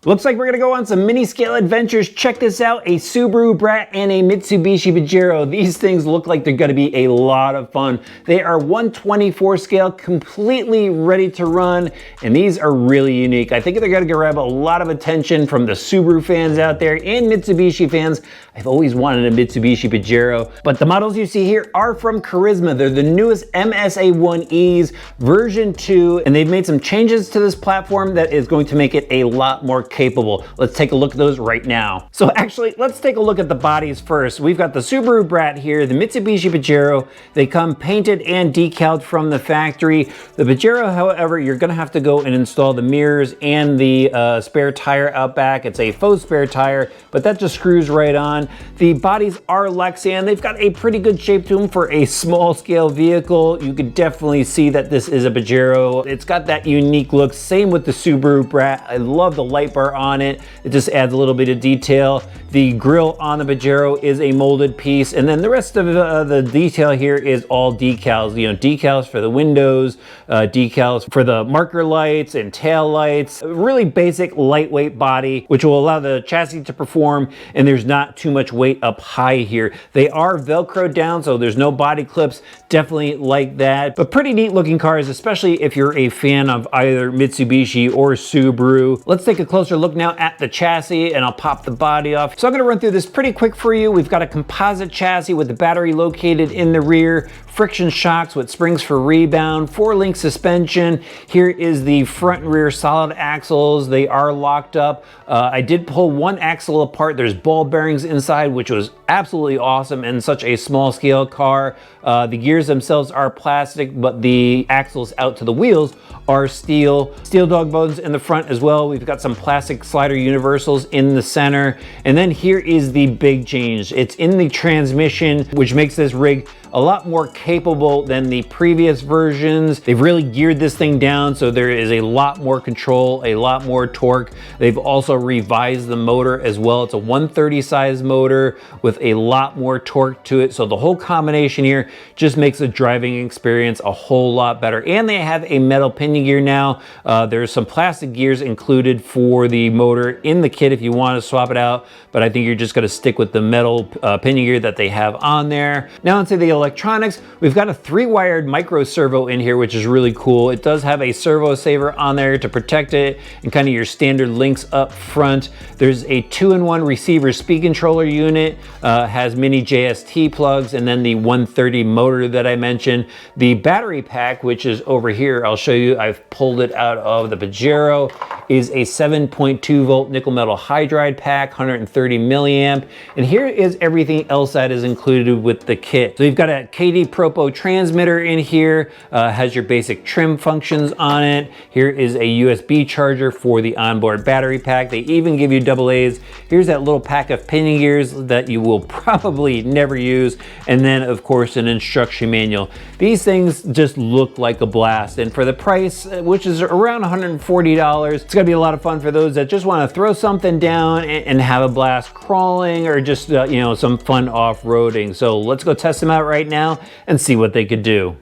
Looks like we're gonna go on some mini scale adventures. Check this out, a Subaru Brat and a Mitsubishi Pajero. These things look like they're gonna be a lot of fun. They are 1/24 scale, completely ready to run, and these are really unique. I think they're gonna grab a lot of attention from the Subaru fans out there and Mitsubishi fans. I've always wanted a Mitsubishi Pajero, but the models you see here are from Carisma. They're the newest MSA1Es version 2, and they've made some changes to this platform that is going to make it a lot more capable. Let's take a look at those right now. So actually, let's take a look at the bodies first. We've got the Subaru Brat here, the Mitsubishi Pajero. They come painted and decaled from the factory. The Pajero, however, you're gonna have to go and install the mirrors and the spare tire out back. It's a faux spare tire, but that just screws right on. The bodies are Lexan. They've got a pretty good shape to them for a small scale vehicle. You could definitely see that this is a Pajero. It's got that unique look. Same with the Subaru Brat. I love the light bar on it. It just adds a little bit of detail. The grille on the Pajero is a molded piece, and then the rest of the detail here is all decals. You know, decals for the windows, decals for the marker lights and tail lights. A really basic lightweight body, which will allow the chassis to perform, and there's not too much weight up high here. They are Velcro down, so there's no body clips. Definitely like that, but pretty neat looking cars, especially if you're a fan of either Mitsubishi or Subaru. Let's take a closer look now at the chassis, and I'll pop the body off. So I'm gonna run through this pretty quick for you. We've got a composite chassis with the battery located in the rear, friction shocks with springs for rebound, 4-link suspension. Here is the front and rear solid axles. They are locked up. I did pull one axle apart. There's ball bearings inside, which was absolutely awesome in such a small scale car. The gears themselves are plastic, but the axles out to the wheels are steel. Steel dog bones in the front as well. We've got some plastic slider universals in the center. And then here is the big change. It's in the transmission, which makes this rig a lot more capable than the previous versions. They've really geared this thing down, so there is a lot more control, a lot more torque. They've also revised the motor as well. It's a 130 size motor with a lot more torque to it. So the whole combination here just makes the driving experience a whole lot better. And they have a metal pinion gear now. There's some plastic gears included for the motor in the kit if you want to swap it out, but I think you're just gonna stick with the metal pinion gear that they have on there. Now into the electronics, we've got a 3-wired micro servo in here, which is really cool. It does have a servo saver on there to protect it and kind of your standard links up front. There's a 2-in-1 receiver speed controller unit, has mini JST plugs, and then the 130 motor that I mentioned. The battery pack, which is over here, I'll show you, I've pulled it out of the Pajero, is a 7.2 volt nickel metal hydride pack, 130 milliamp. And here is everything else that is included with the kit. So you've got a KD Propo transmitter in here, has your basic trim functions on it. Here is a USB charger for the onboard battery pack. They even give you AA's. Here's that little pack of pinion gears that you will probably never use. And then of course an instruction manual. These things just look like a blast. And for the price, which is around $140, it's gonna be a lot of fun for those that just wanna throw something down and have a blast crawling, or just you know, some fun off-roading. So let's go test them out right now and see what they could do.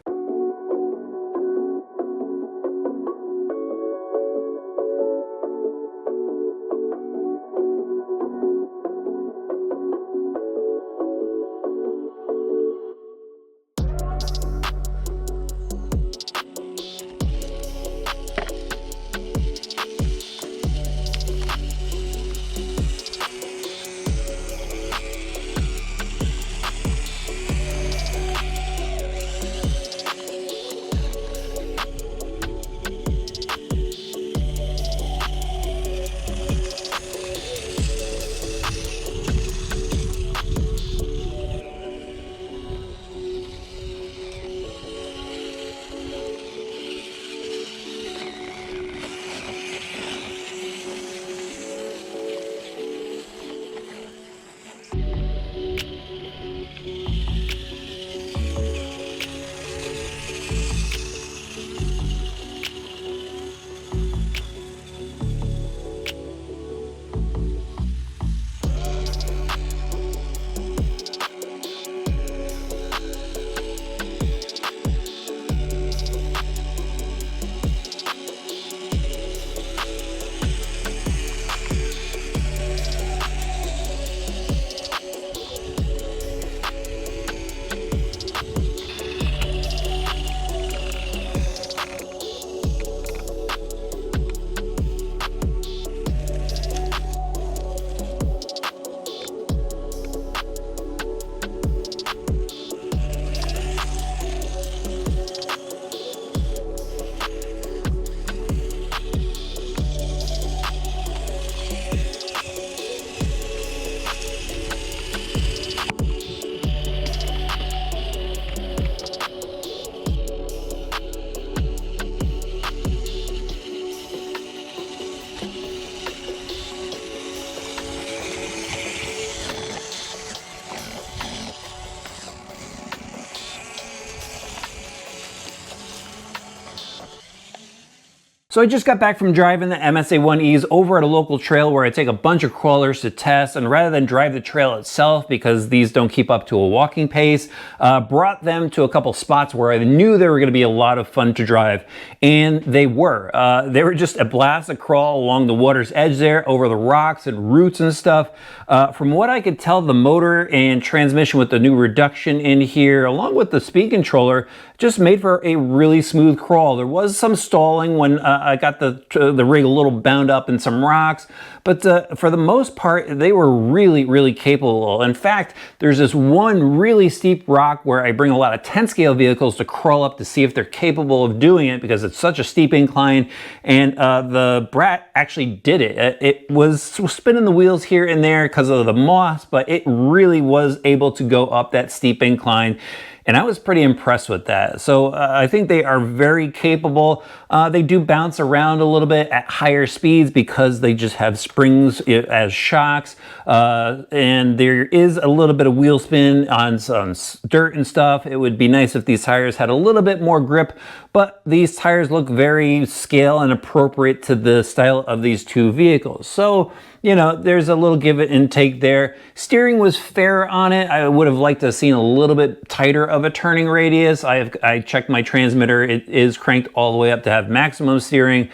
So I just got back from driving the MSA1Es over at a local trail where I take a bunch of crawlers to test, and rather than drive the trail itself, because these don't keep up to a walking pace, brought them to a couple spots where I knew they were going to be a lot of fun to drive, and they were. They were just a blast to crawl along the water's edge there, over the rocks and roots and stuff. From what I could tell, the motor and transmission with the new reduction in here, along with the speed controller, just made for a really smooth crawl. There was some stalling when I got the rig a little bound up in some rocks, but for the most part, they were really capable. In fact, there's this one really steep rock where I bring a lot of 10 scale vehicles to crawl up to see if they're capable of doing it, because it's such a steep incline, and the Brat actually did it. It was spinning the wheels here and there because of the moss, but it really was able to go up that steep incline. And I was pretty impressed with that. So I think they are very capable. They do bounce around a little bit at higher speeds because they just have springs as shocks. And there is a little bit of wheel spin on some dirt and stuff. It would be nice if these tires had a little bit more grip, but these tires look very scale and appropriate to the style of these two vehicles. So, you know, there's a little give it and take there. Steering was fair on it. I would have liked to have seen a little bit tighter of a turning radius. I checked my transmitter. It is cranked all the way up to have maximum steering.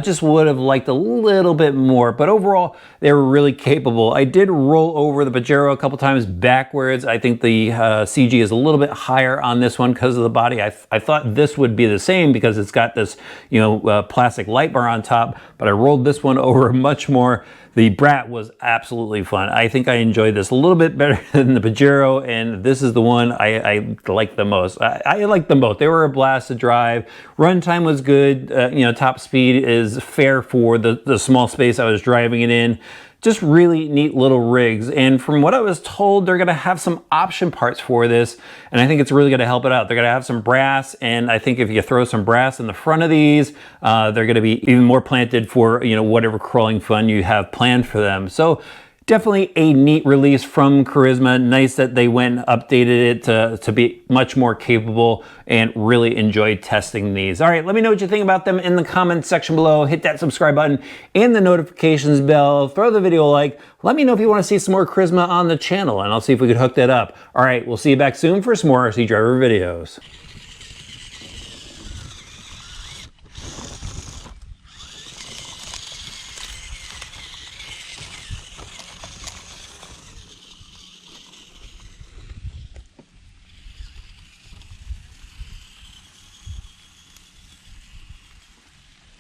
Just would have liked a little bit more, but overall, they were really capable. I did roll over the Pajero a couple times backwards. I think the CG is a little bit higher on this one because of the body. I thought this would be the same because it's got this, you know, plastic light bar on top, but I rolled this one over much more. The Brat was absolutely fun. I think I enjoyed this a little bit better than the Pajero, and this is the one I like the most. I like them both. They were a blast to drive. Runtime was good. You know, top speed is fair for the small space I was driving it in. Just really neat little rigs. And from what I was told, they're gonna have some option parts for this, and I think it's really gonna help it out. They're gonna have some brass, and I think if you throw some brass in the front of these, they're gonna be even more planted for, you know, whatever crawling fun you have planned for them. So definitely a neat release from Carisma. Nice that they went and updated it to be much more capable, and really enjoyed testing these. All right, let me know what you think about them in the comments section below. Hit that subscribe button and the notifications bell. Throw the video a like. Let me know if you want to see some more Carisma on the channel, and I'll see if we could hook that up. All right, we'll see you back soon for some more RC Driver videos.